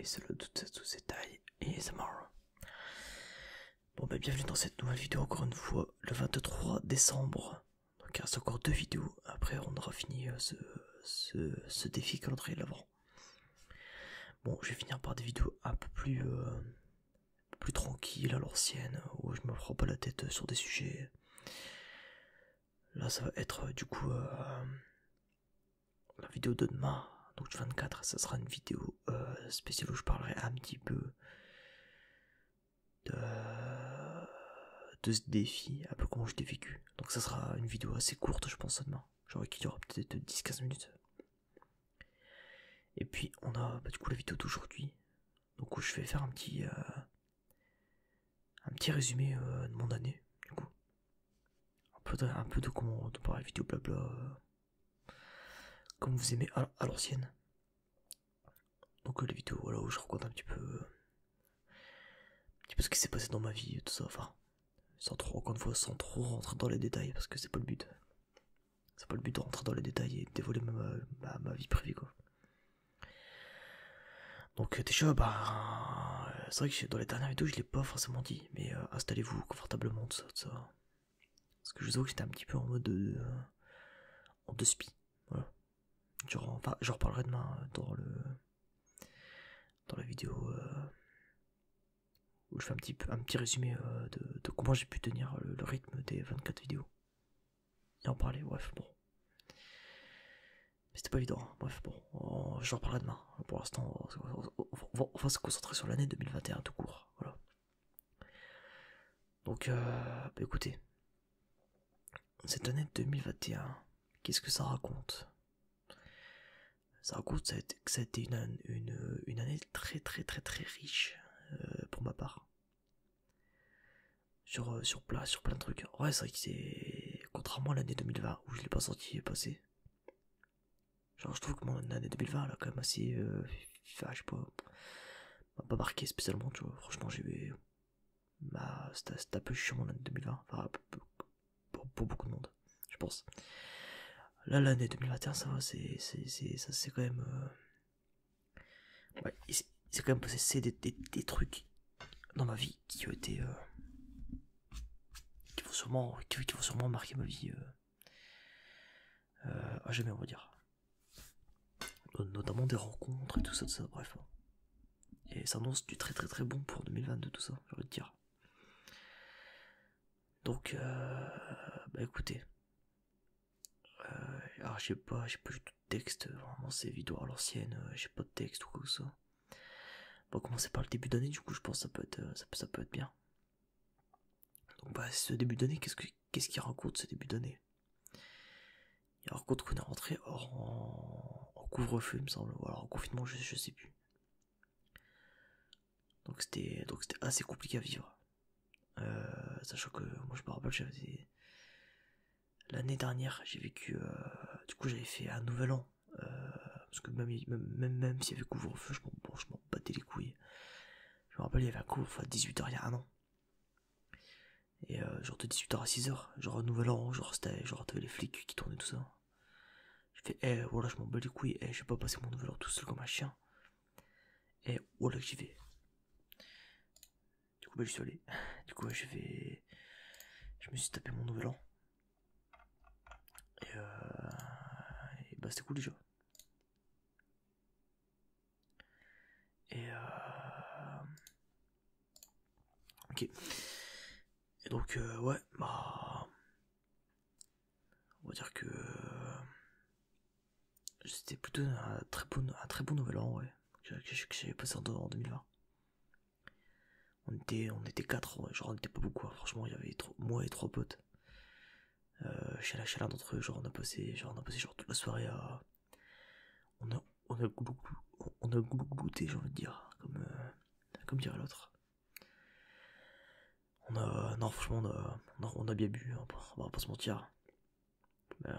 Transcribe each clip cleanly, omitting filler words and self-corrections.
et cela tous ces tailles et ça marche. Bon bah bienvenue dans cette nouvelle vidéo encore une fois, le 23 décembre. Donc il reste encore 2 vidéos, après on aura fini ce défi calendrier de l'avant. Bon, je vais finir par des vidéos un peu plus tranquilles à l'ancienne, où je me prends pas la tête sur des sujets. Là ça va être du coup la vidéo de demain, donc du 24, ça sera une vidéo spéciale où je parlerai un petit peu de ce défi, un peu comment je l'ai vécu. Donc ça sera une vidéo assez courte je pense demain, genre qui durera peut-être 10-15 minutes. Et puis on a du coup la vidéo d'aujourd'hui, donc où je vais faire un petit résumé de mon année, du coup. Un peu de comment de parler vidéo blabla, comme vous aimez à l'ancienne. Donc les vidéos voilà, où je raconte un petit peu ce qui s'est passé dans ma vie, tout ça, enfin, encore une fois, sans trop rentrer dans les détails, parce que c'est pas le but. C'est pas le but de rentrer dans les détails et de dévoiler ma vie privée, quoi. Donc déjà, c'est vrai que dans les dernières vidéos, je l'ai pas forcément dit, mais installez-vous confortablement, tout ça. Parce que je sais que j'étais un petit peu en mode en deux spi, voilà. Genre, enfin, j'en reparlerai demain dans la vidéo où je fais un petit résumé de comment j'ai pu tenir le rythme des 24 vidéos. Et en parler, bref, bon. Mais c'était pas évident, hein. Bref, bon, j'en reparlerai demain. Pour l'instant, on va se concentrer sur l'année 2021 tout court, voilà. Donc, écoutez, cette année 2021, qu'est-ce que ça raconte? Ça raconte que ça a été une année très riche pour ma part. Sur plein de trucs. Ouais, c'est vrai que c'est... Contrairement à l'année 2020, où je l'ai pas senti passer. Genre, je trouve que mon année 2020, là, quand même assez... je sais pas... m'a pas marqué spécialement, tu vois. Franchement, c'était un peu chiant mon année 2020. Enfin, pour beaucoup de monde, je pense. Là, l'année 2021, ça va, c'est quand même... Ouais, c'est quand même passé des trucs dans ma vie qui ont été... qui vont sûrement marquer ma vie à jamais, on va dire. Notamment des rencontres et tout ça, bref. Et ça annonce du très bon pour 2022, tout ça, j'ai envie de dire. Donc, écoutez. Alors, j'ai pas du tout de texte, vraiment, c'est vidéo à l'ancienne, j'ai pas de texte ou quoi que ça. On va commencer par le début d'année, du coup, je pense que ça peut être bien. Donc, ce début d'année, qu'est-ce qu'il raconte ce début d'année? Il raconte qu'on est rentré en couvre-feu, il me semble, ou alors en confinement, je sais plus. Donc c'était assez compliqué à vivre. Sachant que moi je me rappelle, l'année dernière, j'ai vécu, du coup j'avais fait un nouvel an, parce que même s'il y avait couvre-feu, je m'en battais les couilles. Je me rappelle, il y avait un couvre-feu à 18h il y a un an. Et genre de 18h à 6h, genre un nouvel an, genre t'avais les flics qui tournaient tout ça. Je fais, voilà, je m'en bats les couilles, je vais pas passer mon nouvel an tout seul comme un chien. Et voilà que j'y vais. Du coup, je suis allé. Du coup, je me suis tapé mon nouvel an. Et c'était cool déjà. Et ok. Et donc, ouais, on va dire que c'était plutôt un très bon nouvel an, ouais. Que j'avais passé en 2020. On était 4, ouais, genre on était pas beaucoup, hein. Franchement, il y avait moi et 3 potes. Chez l'un d'entre eux, genre on a passé genre toute la soirée à... On a goûté, j'ai envie de dire, comme dirait l'autre. Non, franchement, on a bien bu, hein, on va pas se mentir.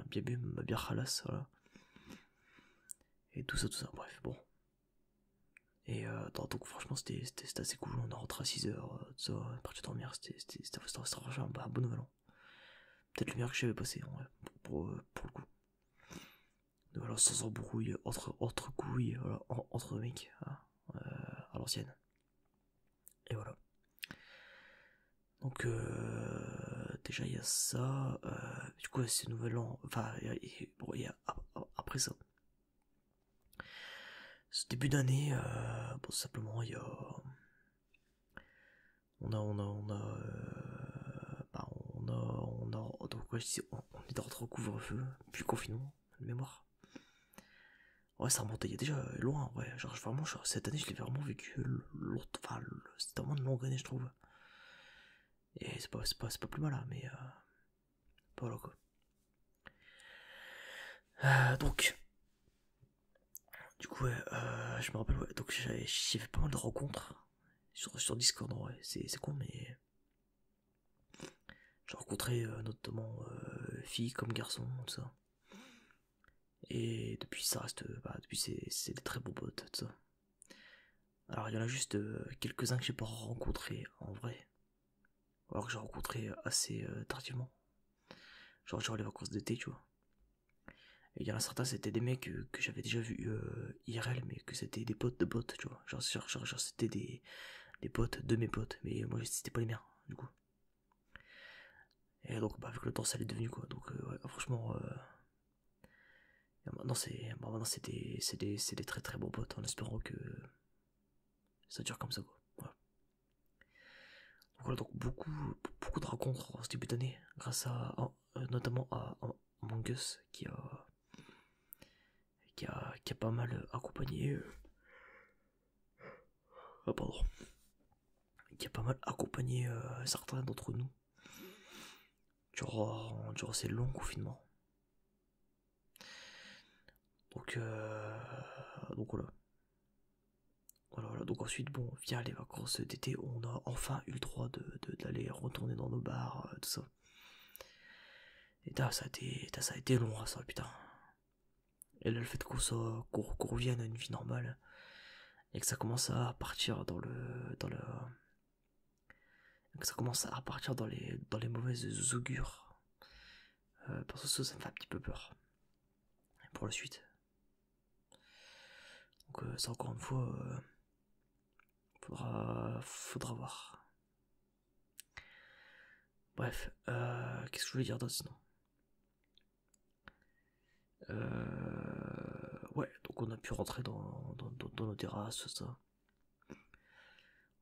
Bien bu, ma bière Halas, voilà. Et tout ça, bref, bon. Et donc franchement, c'était assez cool, on est rentré à 6h, tout ça, on est parti dormir, c'était franchement un bon nouvel an. Peut-être le meilleur que j'avais passé, en vrai, pour le coup. Voilà, sans embrouille, entre couilles, voilà, entre mecs, hein. l'ancienne. Et voilà. Donc déjà il y a ça. Du coup c'est nouvel an. Enfin bon, il y a après ça. Ce début d'année, bon simplement il y a bah, donc ouais, on est rentré au couvre-feu, puis confinement, de mémoire. Ouais, ça remontait il y a déjà loin, ouais. Genre vraiment, cette année je l'ai vraiment vécu longtemps, enfin c'était vraiment une longue année je trouve. Et c'est pas plus mal hein, mais voilà quoi. Donc du coup ouais, je me rappelle ouais, donc j'ai fait pas mal de rencontres sur Discord en vrai, c'est con mais j'ai rencontré notamment filles comme garçons, tout ça. Et depuis ça reste, bah, depuis c'est des très bons potes, tout ça. Alors il y en a juste quelques-uns que j'ai pas rencontrés en vrai. Alors que j'ai rencontré assez tardivement. Genre les vacances d'été, tu vois. Et il y en a certains, c'était des mecs que j'avais déjà vus IRL, mais que c'était des potes de potes, tu vois. Genre c'était des potes de mes potes, mais moi c'était pas les miens, du coup. Et donc, bah, avec le temps, ça l'est devenu, quoi. Donc, ouais, franchement, maintenant c'est des très très bons potes, en espérant que ça dure comme ça, quoi. Voilà. Donc, voilà, donc beaucoup de rencontres en ce début d'année, grâce à, notamment à Among Us, qui a pas mal accompagné, pardon, qui a pas mal accompagné certains d'entre nous durant ces longs confinements. Donc, voilà. Voilà. Donc ensuite, bon, via les vacances d'été, on a enfin eu le droit d'aller retourner dans nos bars, tout ça. Et ça a été long, hein, ça, putain. Et là, le fait qu'on revienne à une vie normale, et que ça commence à partir que ça commence à partir dans les mauvaises augures. Parce que ça me fait un petit peu peur. Pour la suite. Donc ça encore une fois, faudra voir. Bref, qu'est-ce que je voulais dire d'autre sinon ouais, donc on a pu rentrer dans nos terrasses, ça.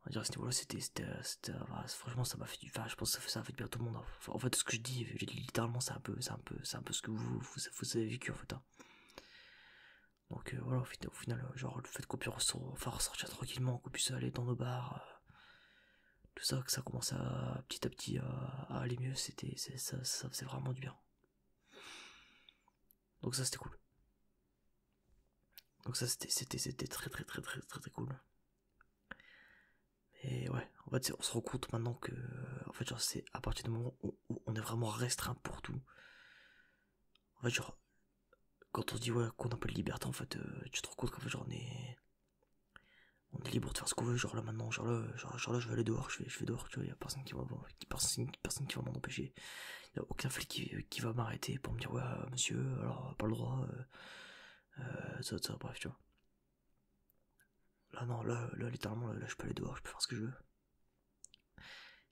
On va dire à ce niveau-là, franchement, ça m'a fait du. Enfin, je pense que ça a fait du bien à tout le monde. Hein. Enfin, en fait, ce que je dis, littéralement, c'est un peu ce que vous avez vécu en fait. Hein. Donc voilà, au final, genre le fait qu'on puisse ressortir tranquillement, qu'on puisse aller dans nos bars, tout ça, que ça commence à petit à aller mieux, ça faisait vraiment du bien. Donc ça c'était cool. Donc ça c'était très cool. Et ouais, en fait on se rend compte maintenant que en fait genre c'est à partir du moment où on est vraiment restreint pour tout. En fait genre quand on se dit ouais qu'on a pas de liberté en fait tu te rends compte qu'en fait genre on est libre de faire ce qu'on veut, genre là maintenant, genre là je vais aller dehors, je vais dehors, tu vois, y a personne qui va m'en empêcher. Y a aucun flic qui va m'arrêter pour me dire ouais monsieur, alors pas le droit, ça, bref, tu vois. Là non, là littéralement là je peux aller dehors, je peux faire ce que je veux.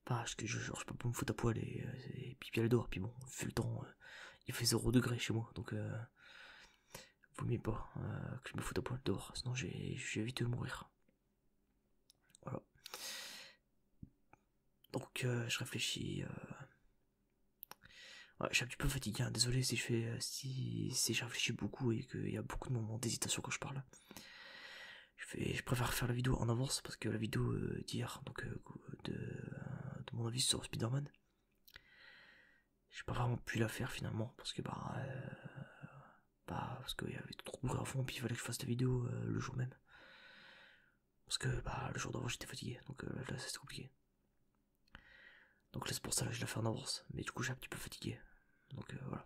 Enfin, genre je peux pas me foutre à poil et puis aller dehors, puis bon, vu le temps, il fait 0 degré chez moi, donc vaut mieux pas que je me foute à poil dehors, sinon j'ai vite mourir. Voilà. Donc je réfléchis. Ouais, je suis un petit peu fatigué, hein. Désolé si si je réfléchis beaucoup et qu'il y a beaucoup de moments d'hésitation quand je parle. Je préfère faire la vidéo en avance parce que la vidéo d'hier, donc de mon avis sur Spider-Man, j'ai pas vraiment pu la faire finalement parce que parce qu'il y avait trop de bruit à fond puis il fallait que je fasse la vidéo le jour même. Parce que le jour d'avant j'étais fatigué, donc là c'était compliqué. Donc là c'est pour ça là je la fais en avance, mais du coup j'ai un petit peu fatigué. Donc voilà.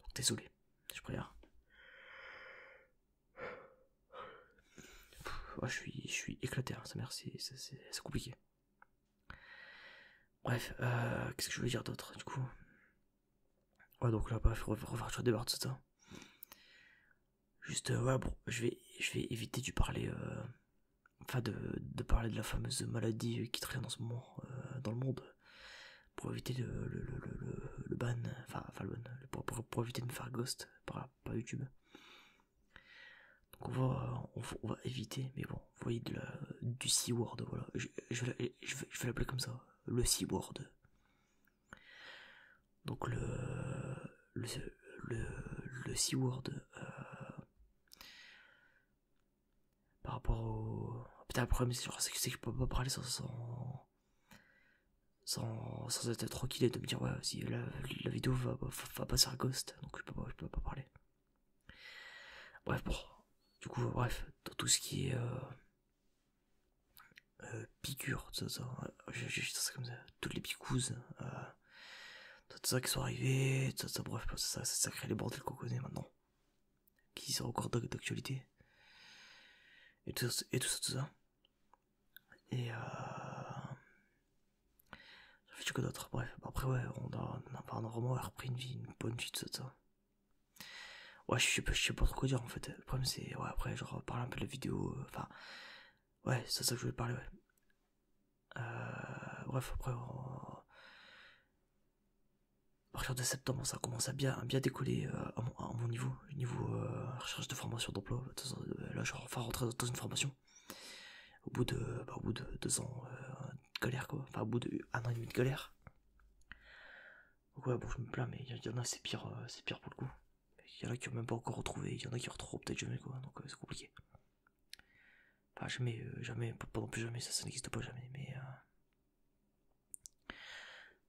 Donc désolé, je préviens. Ouais, je suis éclaté, hein, sa mère, c'est compliqué. Bref, qu'est-ce que je voulais dire d'autre, du coup. Ouais, donc là, bref, repartir des barres, tout ça. Juste, ouais, bon, je vais éviter de parler, enfin de parler de la fameuse maladie qui traîne en ce moment dans le monde, pour éviter le ban, enfin le ban, pour éviter de me faire ghost par YouTube. Donc on va éviter, mais bon, vous voyez du C-word, voilà, je vais l'appeler comme ça, le C-word. Donc le C-word, par rapport au... Putain, le problème c'est que je peux pas parler sans être tranquille et de me dire ouais, si la vidéo va passer à ghost, donc je peux pas parler. Bref, bon, du coup, bref, dans tout ce qui est piqûres, tout ça, ça comme ça, toutes les picouzes, tout ça qui sont arrivés, tout ça, bref, ça crée les bordels qu'on connaît maintenant, qui sont encore d'actualité, et tout ça, tout ça. Et ça fait que d'autres, bref, après ouais, on a vraiment repris une bonne vie, tout ça. Ouais, je sais pas trop quoi dire en fait. Le problème c'est, ouais, après, genre, parler un peu de la vidéo, enfin, ouais, c'est ça que je voulais parler, ouais. Bref, après, à partir de septembre, ça commence à bien décoller à mon niveau, recherche de formation d'emploi. Là, je vais enfin rentrer dans une formation. Au bout de 2 ans de galère, quoi. Enfin, au bout de 1 an et demi de galère. Donc, ouais, bon, je me plains, mais il y en a, c'est pire pour le coup. Il y en a qui ont même pas encore retrouvé, il y en a qui retrouveront peut-être jamais, quoi. Donc, c'est compliqué. Enfin, jamais, pas non plus jamais, ça n'existe pas jamais, mais.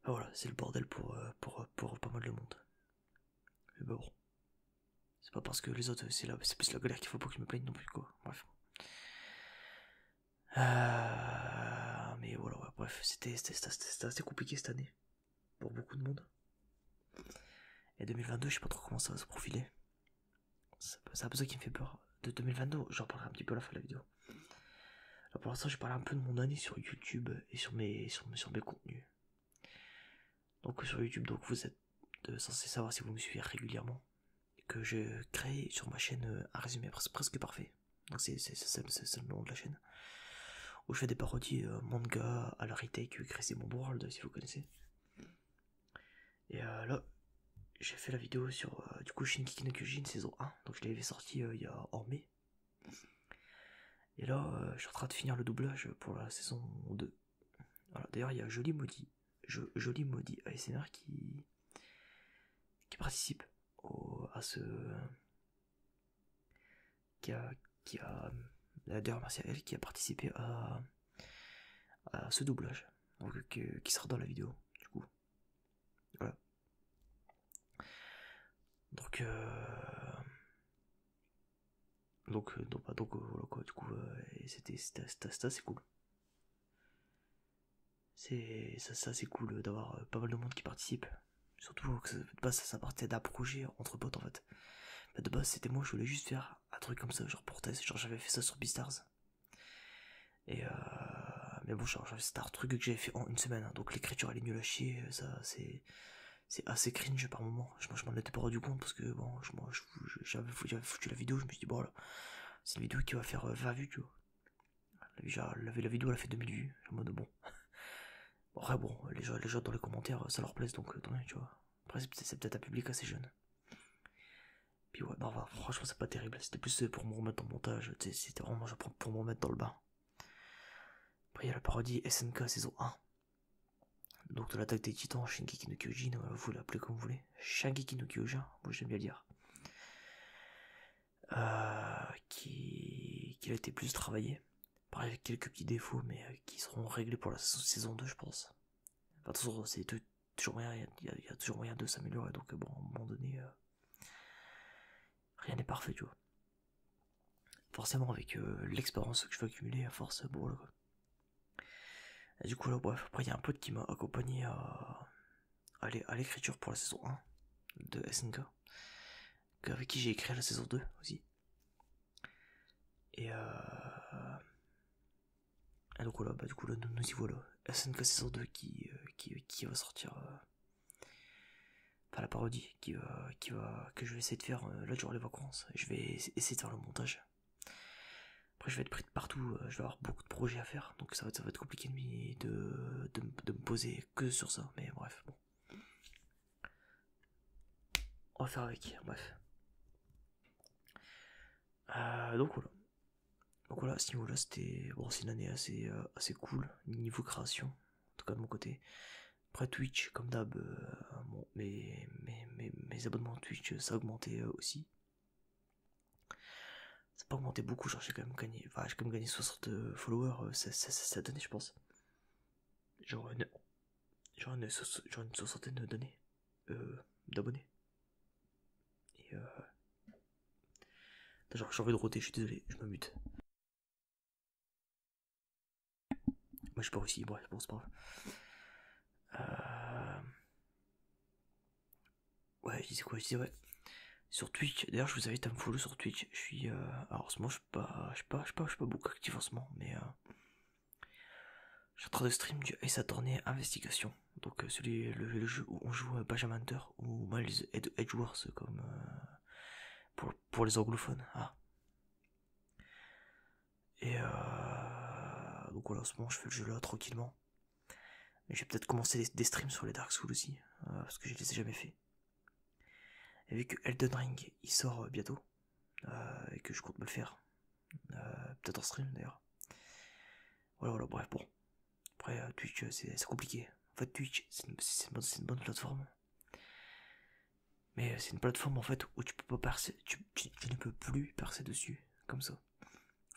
Voilà, c'est le bordel pour pas mal de monde. Mais bah bon. C'est pas parce que les autres, c'est plus la galère qu'il faut pas que je me plaigne non plus, quoi. Bref. Mais voilà, ouais, bref, c'était assez compliqué cette année. Pour beaucoup de monde. Et 2022, je sais pas trop comment ça va se profiler. C'est un peu ça qui me fait peur. De 2022, j'en parlerai un petit peu à la fin de la vidéo. Là, pour l'instant, je parle un peu de mon année sur YouTube et sur mes contenus. Donc sur YouTube, donc vous êtes censé savoir si vous me suivez régulièrement. Que je crée sur ma chaîne un résumé presque parfait. Donc c'est le nom de la chaîne. Où je fais des parodies manga à la retake Crazy Bomb World, si vous connaissez. Et là, j'ai fait la vidéo sur du coup Shingeki no Kyojin saison 1. Donc je l'avais sorti il y a en mai. Et là, je suis en train de finir le doublage pour la saison 2. Voilà, d'ailleurs, il y a Joli Maudit ASMR qui participe à ce. Qui a d'ailleurs, merci à elle qui a participé à ce doublage. Donc, qui sera dans la vidéo, du coup. Voilà. Donc, voilà quoi, du coup, c'était assez cool. C'est cool d'avoir pas mal de monde qui participe. Surtout que de base ça partait d'un projet entre potes en fait. De base c'était moi, je voulais juste faire un truc comme ça, genre pour test, genre j'avais fait ça sur Beastars. Et mais bon, genre c'était un truc que j'avais fait en une semaine, hein, donc l'écriture elle est nulle à chier, ça c'est assez cringe par moment. Je m'en étais pas rendu compte parce que bon, j'avais foutu la vidéo, je me suis dit bon là, c'est une vidéo qui va faire 20 vues, tu vois. La vidéo elle a fait 2000 vues, en mode bon. Après bon, les gens dans les commentaires ça leur plaise donc tant mieux, tu vois. Après c'est peut-être un public assez jeune. Puis ouais, non, enfin, franchement c'est pas terrible, c'était plus pour me remettre dans le montage, c'était vraiment genre pour me remettre dans le bain. Après il y a la parodie SNK saison 1. Donc de l'attaque des titans, Shingeki no Kyojin, vous l'appelez comme vous voulez. Shingeki no Kyojin, moi j'aime bien le dire. Qui a été plus travaillé. Pareil avec quelques petits défauts, mais qui seront réglés pour la saison 2 je pense. Enfin, de toute façon, c'est toujours moyen, il y a toujours moyen de s'améliorer, donc bon, à un moment donné, rien n'est parfait, tu vois. Forcément, avec l'expérience que je vais accumuler, à force, bon, là, quoi. Et du coup, là, bref, après, il y a un pote qui m'a accompagné à l'écriture pour la saison 1 de SNK, avec qui j'ai écrit la saison 2 aussi. Et donc voilà, bah du coup là nous y voilà. SNK saison 2 qui va sortir. Enfin la parodie que je vais essayer de faire là durant les vacances. Je vais essayer de faire le montage. Après je vais être pris de partout, je vais avoir beaucoup de projets à faire, donc ça va être compliqué de me poser que sur ça, mais bref, bon. On va faire avec, bref. Donc voilà. Donc voilà, à ce niveau-là, c'était. Bon, c'est une année assez cool, niveau création, en tout cas de mon côté. Après Twitch, comme d'hab, bon, mes abonnements Twitch, ça a augmenté aussi. Ça n'a pas augmenté beaucoup, genre j'ai quand même gagné 60 followers cette année, je pense. Genre une soixantaine d'années, d'abonnés. Et genre j'ai envie de roter, je suis désolé, je me mute. Moi je pars aussi, bref, bon c'est pas grave. Ouais, je disais quoi, je disais ouais. Sur Twitch, d'ailleurs je vous invite à me follow sur Twitch. Je suis alors en ce moment je suis pas beaucoup actif en ce moment, mais je suis en train de stream du Ace Attorney Investigation. Donc le jeu où on joue Benjamin Hunter ou Miles Edgeworth comme pour les anglophones. Ah. Et donc voilà, en ce moment je fais le jeu là tranquillement. Mais je vais peut-être commencer des streams sur les Dark Souls aussi, parce que je les ai jamais fait. Et vu que Elden Ring il sort bientôt, et que je compte me le faire, peut-être en stream d'ailleurs. Voilà, bref, bon. Après, Twitch, c'est compliqué. En fait, Twitch, c'est une bonne plateforme. Mais c'est une plateforme en fait où tu peux pas percer, tu ne peux plus percer dessus, comme ça.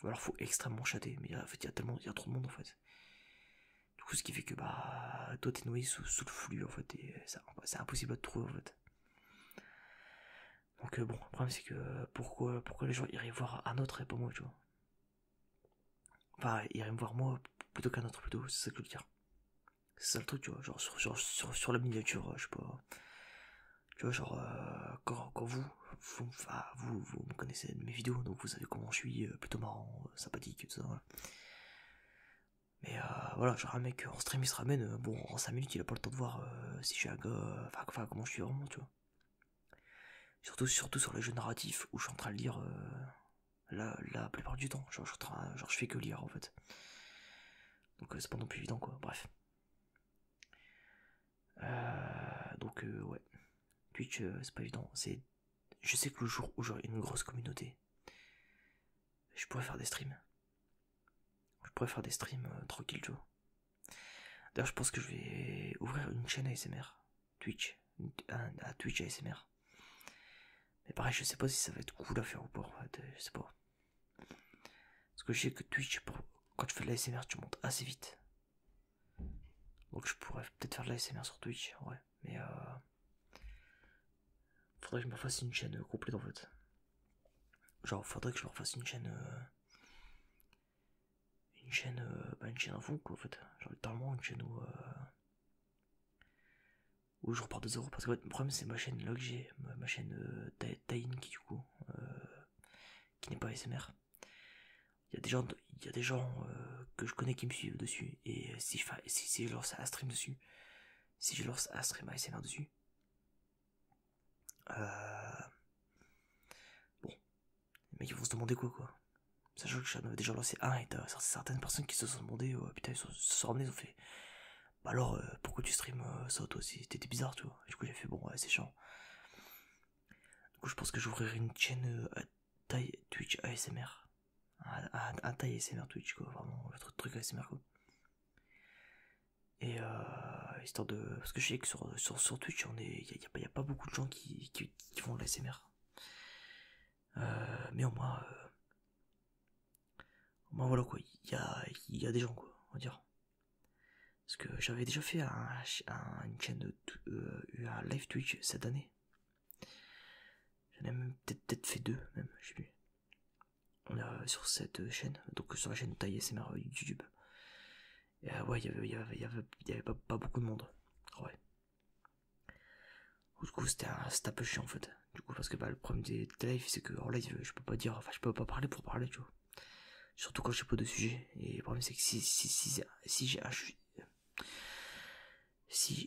Ou alors faut extrêmement chatter, mais en fait il y a trop de monde en fait. Du coup, ce qui fait que bah toi t'es noyé sous le flux en fait, et c'est impossible à te trouver en fait. Donc bon, le problème c'est que pourquoi les gens iraient voir un autre et pas moi, tu vois. Enfin, iraient me voir moi plutôt qu'un autre plutôt, c'est ça que je veux dire. C'est ça le truc, tu vois, genre sur la miniature, je sais pas. Tu vois, genre, quand vous me connaissez de mes vidéos, donc vous savez comment je suis, plutôt marrant, sympathique, et tout ça, voilà. Mais voilà, genre un mec en stream il se ramène, bon, en 5 minutes il a pas le temps de voir si je suis un gars, enfin comment je suis vraiment, tu vois. Surtout sur les jeux narratifs où je suis en train de lire la plupart du temps, genre je fais que lire en fait. Donc c'est pas non plus évident quoi, bref. Donc ouais, Twitch c'est pas évident, je sais que le jour où j'aurai une grosse communauté, je pourrais faire des streams. Je pourrais faire des streams tranquilles, tu vois. D'ailleurs, je pense que je vais ouvrir une chaîne ASMR. Twitch. Un Twitch ASMR. Mais pareil, je sais pas si ça va être cool à faire ou pas. En fait, je sais pas. Parce que je sais que Twitch, quand tu fais de l'ASMR, tu montes assez vite. Donc je pourrais peut-être faire de l'ASMR sur Twitch, ouais. Mais faudrait que je me fasse une chaîne complète en fait. Genre, faudrait que je me refasse une chaîne. Une chaîne à fond quoi en fait. Genre littéralement une chaîne où je repars de zéro. Parce que ouais, le problème c'est ma chaîne là que j'ai, ma chaîne Taïn qui du coup, qui n'est pas ASMR. Il y a des gens que je connais qui me suivent dessus. Et si je lance un stream dessus, si je lance un stream ASMR dessus, bon, les mecs ils vont se demander quoi. Sachant que j'en avais déjà lancé un et t'as certaines personnes qui se sont demandé, putain, ils se sont ramenés, ils ont fait. Bah alors, pourquoi tu stream ça toi aussi? T'étais bizarre, tu vois. Du coup, j'ai fait, bon, ouais, c'est chiant. Du coup, je pense que j'ouvrirai une chaîne taille Twitch ASMR. Un taille ASMR Twitch, quoi. Vraiment, le truc ASMR, quoi. Et histoire de. Parce que je sais que sur Twitch, il y a pas beaucoup de gens qui font de l'ASMR. Mais au moins voilà quoi, il y a des gens quoi, on va dire. Parce que j'avais déjà fait une chaîne, un live Twitch cette année. J'en ai même peut-être fait deux, même, je sais plus. On a sur cette chaîne, donc sur la chaîne Taille SMR YouTube. Et ouais, il y avait pas beaucoup de monde. Ouais. Du coup, c'était un peu chiant en fait. Du coup, parce que bah, le problème des lives, c'est que en live, je peux pas dire, enfin, je peux pas parler pour parler, tu vois. Surtout quand j'ai pas de sujet. Et le problème, c'est que si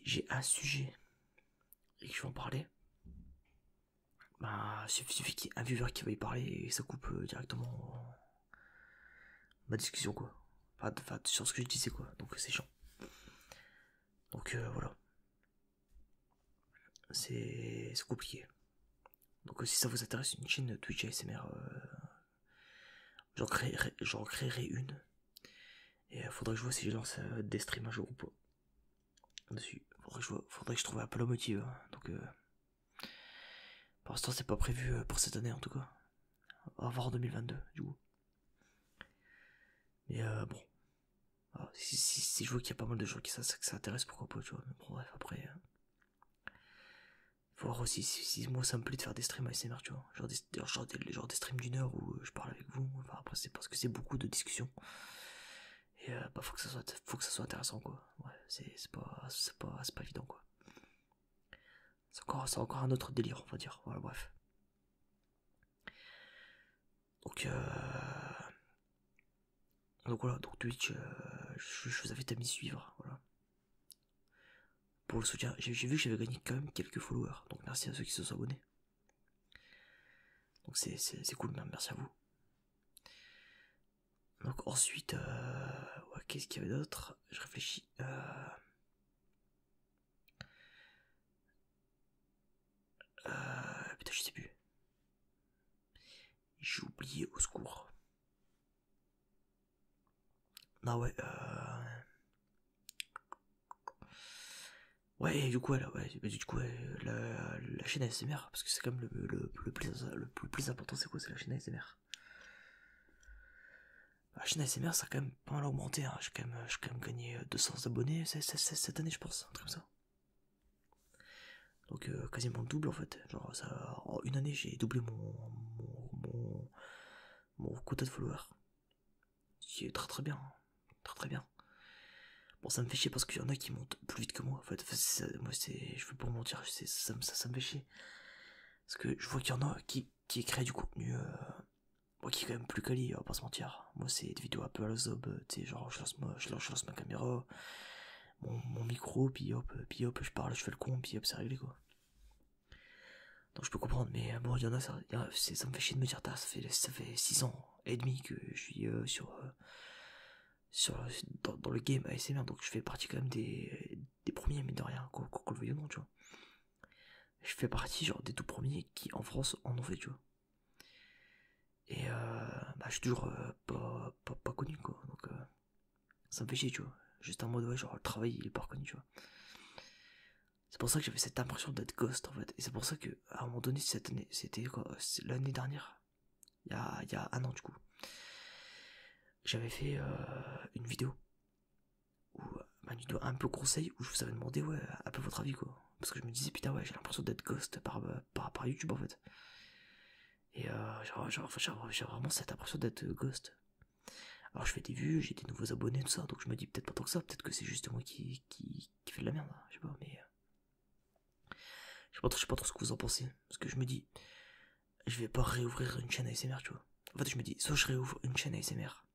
j'ai un sujet et que je vais en parler, bah, suffit qu'il y ait un viewer qui va y parler et ça coupe directement. ma discussion quoi. Enfin, sur ce que je disais quoi, donc c'est chiant. Donc voilà. C'est compliqué. Donc si ça vous intéresse, une chaîne Twitch ASMR, j'en créerai une. Et faudrait que je vois si je lance des streams un jour ou pas. Dessus. Faudrait que je trouve un peu le motif. Hein. Donc pour l'instant c'est pas prévu pour cette année en tout cas. On va voir en 2022 du coup. Mais bon. Alors, si je vois qu'il y a pas mal de gens que ça intéresse, pourquoi pas, tu vois. Mais bon, bref, après. Faut voir aussi si moi ça me plaît de faire des streams ASMR, tu vois. Genre des streams d'1 heure où je parle avec vous. Enfin, après, c'est parce que c'est beaucoup de discussions. Et bah, faut que ça soit intéressant, quoi. Ouais, c'est pas évident, quoi. C'est encore un autre délire, on va dire. Voilà, bref. Donc voilà, donc Twitch, je vous invite à m'y suivre, voilà. Pour le soutien, j'ai vu que j'avais gagné quand même quelques followers, donc merci à ceux qui se sont abonnés. Donc c'est cool, merci à vous. Donc ensuite, ouais, qu'est-ce qu'il y avait d'autre? Je réfléchis. Putain, je sais plus. J'ai oublié, au secours. Non, ouais, ouais, du coup, la chaîne ASMR, parce que c'est quand même le plus important, c'est quoi? C'est la chaîne ASMR. La chaîne ASMR, ça a quand même pas mal augmenté, hein. J'ai quand même gagné 200 abonnés cette année, je pense, un truc comme ça. Donc quasiment le double en fait. Genre ça, en une année, j'ai doublé mon quota de followers. Ce qui est très très bien, hein. Très très bien. Bon, ça me fait chier parce qu'il y en a qui montent plus vite que moi en fait. Enfin, moi je veux pas vous mentir, ça me fait chier. Parce que je vois qu'il y en a qui créent du contenu moi qui est quand même plus quali, on va pas se mentir. Moi c'est des vidéos un peu à la zob, tu sais, genre je lance ma caméra, mon micro, puis hop, je parle, je fais le con, puis hop, c'est réglé quoi. Donc je peux comprendre, mais bon, il y en a, ça me fait chier de me dire, ça fait 6 ans et demi que je suis dans le game ASMR, donc je fais partie quand même des premiers, mais de rien, qu'on le veuille ou non, tu vois. Je fais partie genre des tout premiers qui en France en ont fait, tu vois. Et bah, je suis toujours pas connu, quoi. Donc ça me fait chier, tu vois. Juste en mode, ouais, genre le travail il est pas reconnu, tu vois. C'est pour ça que j'avais cette impression d'être ghost en fait. Et c'est pour ça que à un moment donné, cette année, c'était quoi? C'est l'année dernière, il y a un an du coup. J'avais fait une vidéo où une vidéo un peu conseil où je vous avais demandé ouais un peu votre avis quoi. Parce que je me disais putain ouais j'ai l'impression d'être ghost par YouTube en fait. Et j'ai vraiment cette impression d'être ghost. Alors je fais des vues, j'ai des nouveaux abonnés, tout ça, donc je me dis peut-être pas tant que ça, peut-être que c'est juste moi qui fait de la merde, hein, je sais pas, mais je sais pas trop ce que vous en pensez. Parce que je me dis, je vais pas réouvrir une chaîne ASMR, tu vois. En fait, je me dis, soit je réouvre une chaîne ASMR,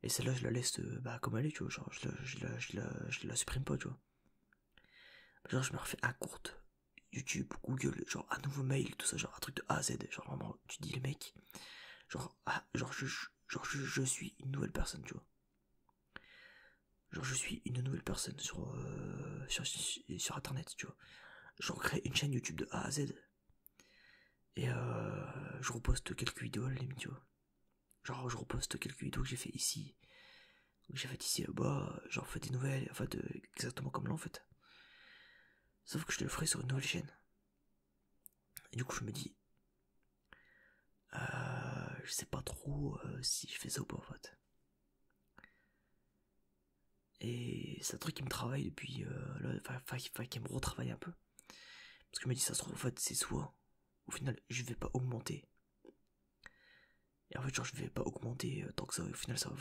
et celle-là, je la laisse bah, comme elle est, tu vois. Genre, je la supprime pas, tu vois. Genre, je me refais un compte YouTube, Google, genre un nouveau mail, tout ça, genre un truc de A à Z. Genre, vraiment, tu dis, le mec, genre, je suis une nouvelle personne, tu vois. Genre, je suis une nouvelle personne sur internet, tu vois. Genre, crée une chaîne YouTube de A à Z. Et je reposte quelques vidéos à la limite, tu vois. Genre, je reposte quelques vidéos que j'ai fait ici, que j'ai fait ici là-bas, genre, fait des nouvelles, en fait, exactement comme là, en fait. Sauf que je te le ferai sur une nouvelle chaîne. Et du coup, je me dis, je sais pas trop si je fais ça ou pas, en fait. Et c'est un truc qui me travaille depuis, qui me retravaille un peu. Parce que je me dis, ça se trouve, en fait, c'est soit, au final, je vais pas augmenter. Et en fait, genre, je vais pas augmenter tant que ça, au final, ça va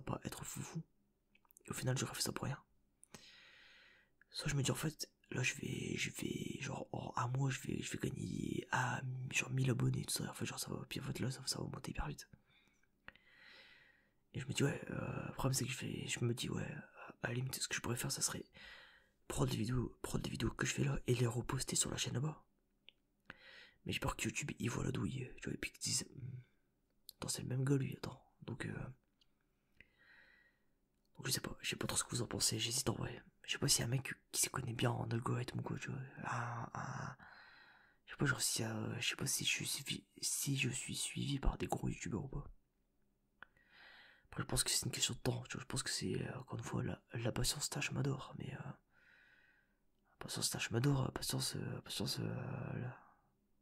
pas être foufou. Et au final, j'aurais fait ça pour rien. Soit je me dis, en fait, là, genre, en un mois, je vais gagner genre 1000 abonnés, tout ça. En fait, genre, ça va, puis en fait, là, ça va monter hyper vite. Et je me dis, ouais, le problème, c'est que je me dis, ouais, à la limite, ce que je pourrais faire, ça serait prendre des vidéos que je fais là et les reposter sur la chaîne là-bas. Mais j'ai peur que YouTube, il voit la douille, tu vois, et puis qu'ils disent, attends, c'est le même gars, lui, attends. Donc, Donc je sais pas trop ce que vous en pensez, j'hésite en vrai. Je sais pas s'il y a un mec qui s'y connaît bien en algorithme ou quoi, tu vois. Je sais pas, genre je sais pas si je suis suivi par des gros youtubeurs ou pas. Après, je pense que c'est une question de temps, tu vois. Je pense que c'est, encore une fois, la patience tâche m'adore, mais patience tâche m'adore, patience,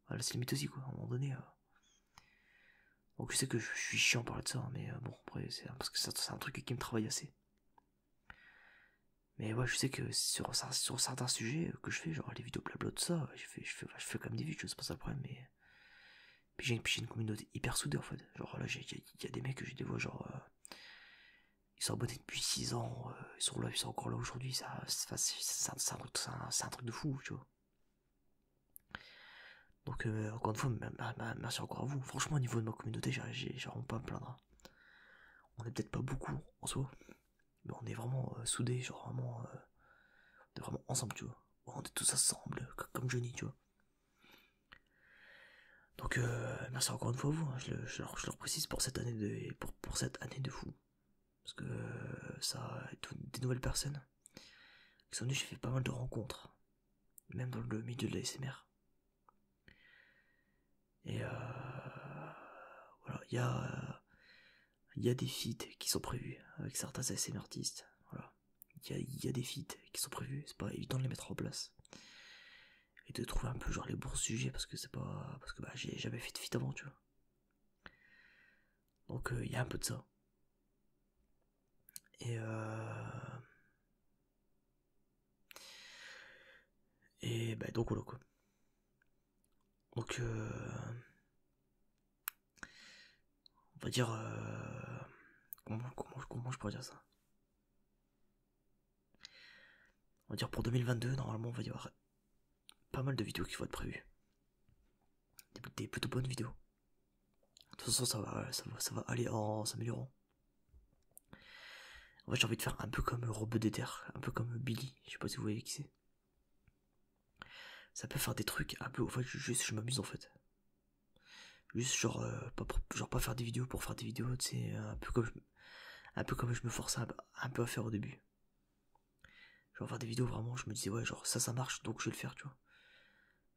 la limite aussi, quoi, à un moment donné. Donc je sais que je suis chiant à parler de ça, hein, mais bon, après, parce que c'est un truc qui me travaille assez. Mais ouais, je sais que sur certains sujets que je fais, genre les vidéos blabla de ça, je fais quand même des vues, c'est pas ça le problème, mais. Puis j'ai une communauté hyper soudée en fait. Genre là, il y a des mecs que j'ai des voix, genre. Ils sont abonnés depuis 6 ans, ils sont là, ils sont encore là aujourd'hui, c'est un truc de fou, tu vois. Donc, encore une fois, merci encore à vous. Franchement, au niveau de ma communauté, j'ai vraiment pas à me plaindre, hein. On est peut-être pas beaucoup en soi, mais on est vraiment soudés, genre vraiment. On est vraiment ensemble, tu vois. On est tous ensemble, comme Johnny, tu vois. Donc, merci encore une fois à vous, hein. Je leur précise pour cette année pour cette année de fou. Parce que ça, des nouvelles personnes qui sont venues, j'ai fait pas mal de rencontres, même dans le milieu de la SMR. Et voilà, il y a des feats qui sont prévus avec certains ASMR artistes. Voilà, il y a des feats qui sont prévus. C'est pas évident de les mettre en place et de trouver un peu genre les bons sujets parce que c'est pas parce que bah j'ai jamais fait de feat avant, tu vois. Donc il y a un peu de ça. Et bah donc voilà quoi. Donc on va dire comment je pourrais dire ça. On va dire pour 2022, normalement on va y avoir pas mal de vidéos qui vont être prévues. Des plutôt bonnes vidéos. De toute façon ça va aller en s'améliorant. En fait j'ai envie de faire un peu comme Robe d'Ether, un peu comme Billy, je sais pas si vous voyez qui c'est. Ça peut faire des trucs un peu, en fait juste je m'amuse en fait. Juste genre, pas faire des vidéos pour faire des vidéos, c'est un peu comme je me forçais un peu à faire au début. Genre faire des vidéos vraiment, je me disais ouais genre ça marche donc je vais le faire, tu vois.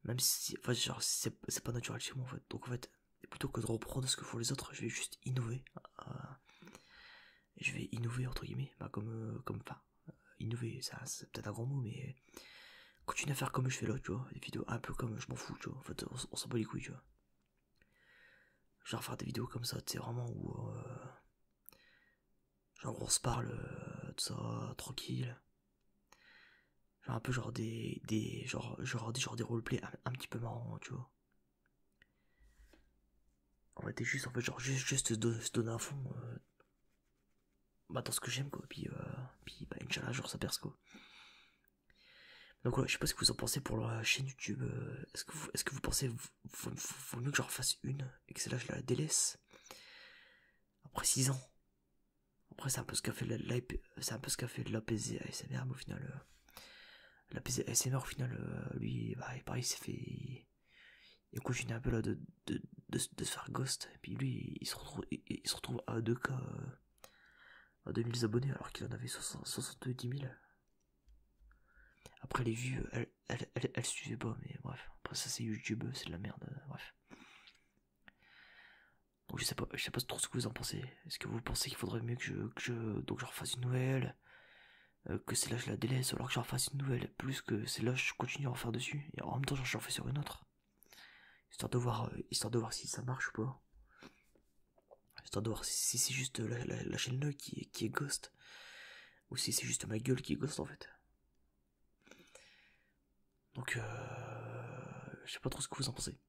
Même si, enfin genre c'est pas naturel chez moi en fait. Donc en fait, plutôt que de reprendre ce que font les autres, je vais juste innover. Je vais innover entre guillemets, bah comme enfin, innover, c'est peut-être un grand mot, mais continuer à faire comme je fais là, tu vois, des vidéos un peu comme je m'en fous, tu vois. En fait, on s'en bat les couilles, tu vois. Genre faire des vidéos comme ça, tu sais vraiment où genre on se parle de ça tranquille. Genre un peu genre genre des roleplays un petit peu marrants, tu vois. On va être juste en fait genre juste se donner un fond bah, dans ce que j'aime quoi. Puis bah Inch'Allah genre ça perce quoi. Donc voilà, je sais pas ce que vous en pensez pour la chaîne YouTube. Est-ce que vous pensez vaut mieux que j'en refasse une et que celle-là je la délaisse après 6 ans. Après c'est un peu ce qu'a fait c'est un peu ce qu'a fait l'APZ ASMR, mais au final l'APZ ASMR au final lui bah pareil il s'est fait il continue un peu là de se faire ghost et puis lui il se retrouve à 2K à 2000 abonnés alors qu'il en avait 70 000. Après les vues elles suivaient pas, mais bref, après ça c'est YouTube, c'est de la merde, bref. Donc je sais pas trop ce que vous en pensez. Est-ce que vous pensez qu'il faudrait mieux donc je refasse une nouvelle, que celle-là je la délaisse, ou alors que je refasse une nouvelle, plus que celle-là je continue à en faire dessus, et en même temps j'en refais sur une autre, histoire de voir si ça marche ou pas, histoire de voir si c'est juste la chaîne là qui est ghost, ou si c'est juste ma gueule qui est ghost en fait. Donc je sais pas trop ce que vous en pensez.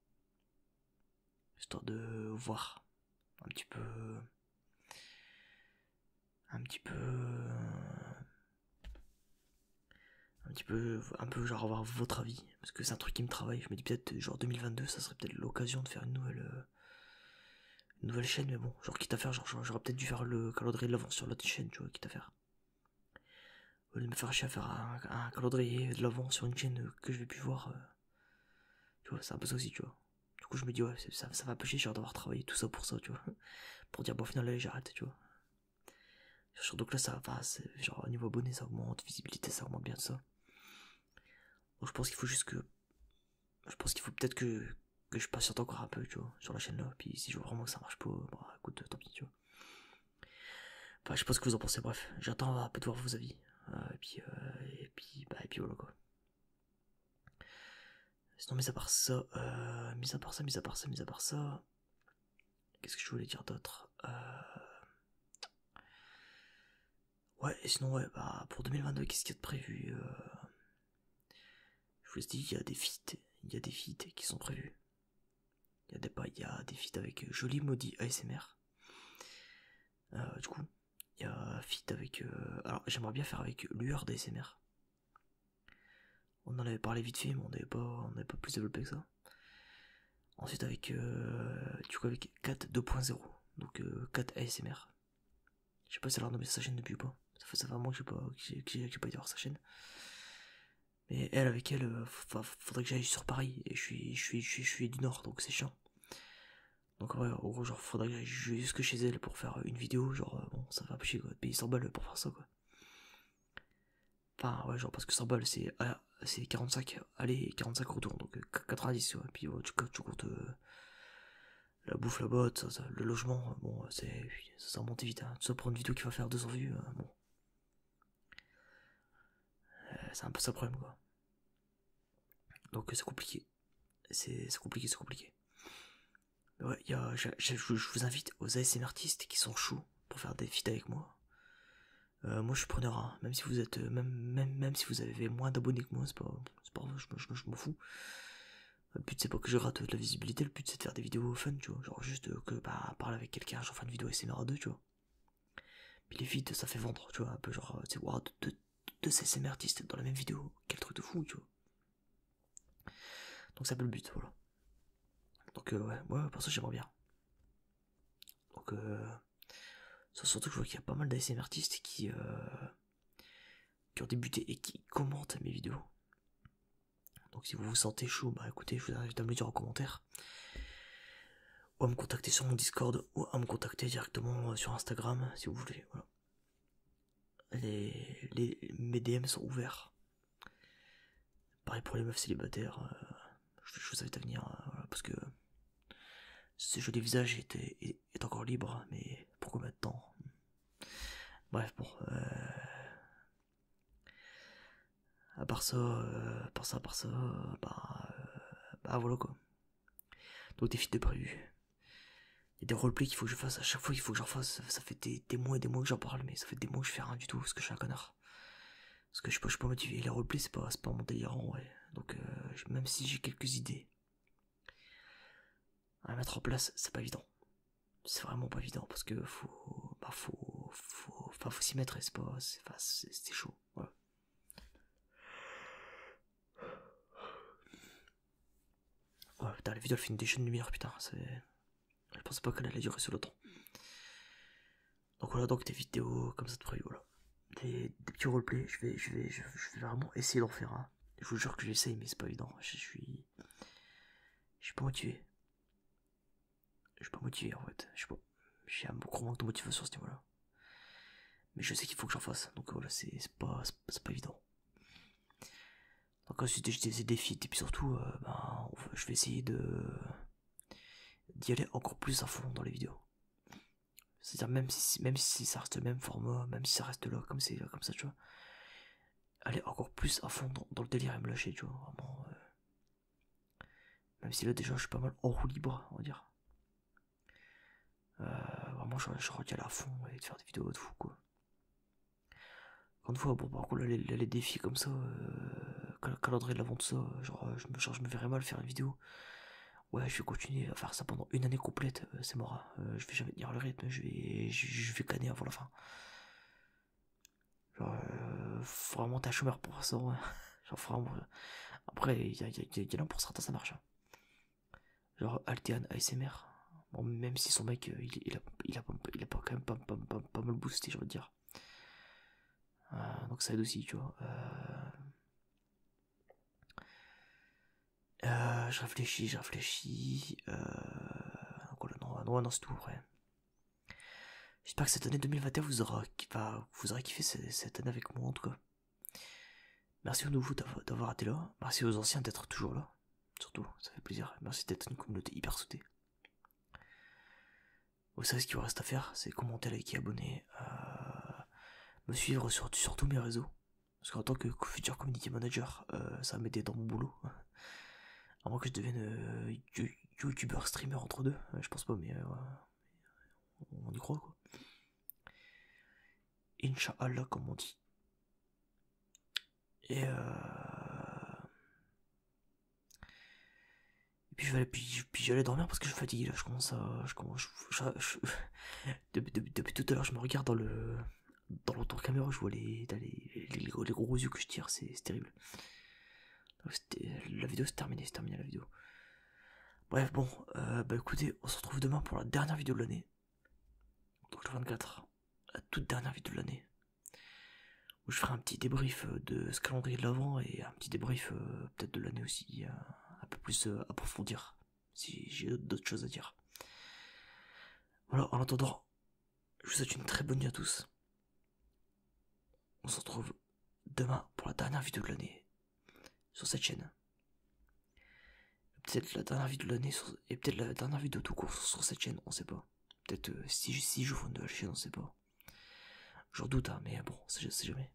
Histoire de voir un petit peu un petit peu un peu genre avoir votre avis, parce que c'est un truc qui me travaille. Je me dis peut-être genre 2022 ça serait peut-être l'occasion de faire une nouvelle chaîne, mais bon, genre quitte à faire, genre j'aurais peut-être dû faire le calendrier de l'avance sur l'autre chaîne, tu vois, quitte à faire, au lieu de me faire chier à faire un calendrier de l'avance sur une chaîne que je vais plus voir, tu vois, c'est un peu ça aussi, tu vois. Du coup je me dis ouais, ça va un peu chier genre d'avoir travaillé tout ça pour ça, tu vois, pour dire bon au final allez j'arrête, tu vois. Surtout que là, ça va, genre au niveau abonné, ça augmente, visibilité, ça augmente bien tout ça. Donc je pense qu'il faut juste que. Je pense qu'il faut peut-être que je patiente encore un peu, tu vois, sur la chaîne là. Puis si je vois vraiment que ça marche pas, bah écoute, tant pis, tu vois. Enfin, je sais pas ce que vous en pensez, bref. J'attends un peu de voir vos avis. Et puis voilà quoi. Sinon, mis à part ça, qu'est-ce que je voulais dire d'autre Ouais, et sinon, ouais, bah, pour 2022, qu'est-ce qu'il y a de prévu Je vous ai dit, il y a des feats qui sont prévus. Il y a des feats avec Joli Maudit ASMR. Du coup, il y a un feat avec. Alors, j'aimerais bien faire avec Lueur d'ASMR. On en avait parlé vite fait, mais on n'avait pas plus développé que ça. Ensuite, avec. Du coup, avec Kat 2.0. Donc, Kat ASMR. Je sais pas si elle a renommé sa chaîne depuis ou pas. Ça fait un moment que j'ai pas été voir sa chaîne. Mais elle, avec elle, faudrait que j'aille sur Paris. Et je suis du Nord, donc c'est chiant. Donc ouais, en gros, genre, faudrait que j'aille jusque chez elle pour faire une vidéo. Genre, bon, ça va un peu chier quoi, de payer 100 balles pour faire ça quoi. Enfin, ouais, genre, parce que 100 balles, c'est 45 aller et 45 retour, donc 90, ouais. Puis tu comptes la bouffe là-bas, le logement, bon, ça remonte vite, hein. Tout ça pour une vidéo qui va faire 200 vues, bon. C'est un peu ça le problème, quoi. Donc c'est compliqué. C'est compliqué. Mais ouais, je vous invite aux ASMR artistes qui sont chauds pour faire des feats avec moi. Moi je suis preneur, hein. Même si vous êtes même si vous avez moins d'abonnés que moi, c'est pas grave, je m'en fous. Le but c'est pas que je rate de la visibilité, le but c'est de faire des vidéos fun, tu vois, genre juste que parler avec quelqu'un, genre faire une vidéo ASMR à deux, tu vois. Puis les feats ça fait vendre, tu vois, un peu genre, tu sais, wow, deux ASMR artistes dans la même vidéo, quel truc de fou, tu vois. Donc c'est un peu le but, voilà. Donc ouais, pour ça j'aimerais bien. Donc surtout que je vois qu'il y a pas mal d'ASMR artistes qui ont débuté et qui commentent mes vidéos. Donc si vous vous sentez chaud, bah écoutez, je vous invite à me le dire en commentaire. Ou à me contacter sur mon Discord, ou à me contacter directement sur Instagram, si vous voulez, voilà. Mes DM sont ouverts. Pareil pour les meufs célibataires, je vous invite à venir, voilà, parce que ce joli visage est encore libre, mais pour combien de temps? Bref, bon, à part ça, bah voilà quoi. Donc des feats de prévu. Il y a des roleplays qu'il faut que je fasse, à chaque fois il faut que j'en fasse, ça fait des mois et des mois que j'en parle, mais ça fait des mois que je fais rien du tout, parce que je suis un connard. Parce que je suis pas motivé, les roleplays c'est pas mon délire en vrai. Donc même si j'ai quelques idées à mettre en place, c'est pas évident. C'est vraiment pas évident, parce que faut s'y mettre et c'est chaud, voilà. Ouais, putain, la vidéo elle fait une déchaîne de lumière, putain, je pensais pas qu'elle allait durer sur longtemps. Donc voilà, donc des vidéos comme ça de prévu, voilà. Des petits roleplays, je vais vraiment essayer d'en faire un. Je vous jure que j'essaye, mais c'est pas évident. Je suis pas motivé. Je suis pas motivé en fait. Je sais pas. J'ai un gros manque de motivation à ce niveau-là. Mais je sais qu'il faut que j'en fasse. Donc voilà, c'est pas évident. Donc ensuite j'ai des défis et puis surtout, je vais essayer d'y aller encore plus à fond dans les vidéos. C'est-à-dire même si ça reste le même format, même si ça reste là comme ça, tu vois. Aller encore plus à fond dans le délire et me lâcher, tu vois, vraiment. Même si là déjà je suis pas mal en roue libre, on va dire. Vraiment je retiens à fond et de faire des vidéos de fou quoi. Encore une fois, bon par contre là, les défis comme ça, calendrier de l'avant tout ça, je me verrais mal faire une vidéo. Ouais, je vais continuer à faire ça pendant une année complète, c'est mort, hein. Je vais jamais tenir le rythme, je vais canner avant la fin. Genre, faut vraiment t'es un chômeur pour ça, ouais. Genre, vraiment. Après, il y en a pour certains, ça marche, hein. Genre, Altean ASMR. Bon, même si son mec, il a quand même pas mal boosté, je veux dire. Donc ça aide aussi, tu vois. Je réfléchis. Donc voilà, non, c'est tout, ouais. J'espère que cette année 2021 vous aurez kiffé cette année avec moi en tout cas. Merci aux nouveaux d'avoir été là. Merci aux anciens d'être toujours là. Surtout, ça fait plaisir. Merci d'être une communauté hyper soudée. Vous savez ce qu'il vous reste à faire, c'est commenter, liker, abonner, me suivre sur tous mes réseaux. Parce qu'en tant que futur community manager, ça va m'aider dans mon boulot. À moins que je devienne youtubeur, streamer entre deux. Je pense pas, mais on y croit quoi. Inch'Allah, comme on dit. Et puis j'allais dormir parce que je suis fatigué là. Depuis tout à l'heure, je me regarde dans l'autre caméra, je vois les gros yeux que je tire, c'est terrible. La vidéo c'est terminé la vidéo. Bref, bon, bah écoutez, on se retrouve demain pour la dernière vidéo de l'année. Donc le 24, la toute dernière vidéo de l'année. Où je ferai un petit débrief de ce calendrier de l'avant et un petit débrief peut-être de l'année aussi, un peu plus approfondir, si j'ai d'autres choses à dire. Voilà, en attendant, je vous souhaite une très bonne nuit à tous. On se retrouve demain pour la dernière vidéo de l'année sur cette chaîne. Peut-être la dernière vidéo de l'année et peut-être la dernière vidéo tout court sur cette chaîne, on sait pas. Peut-être si j'ouvre une nouvelle chaîne, on sait pas. J'en doute, hein, mais bon, c'est jamais.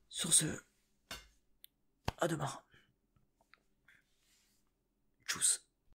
Sur ce, à demain. Tchuss.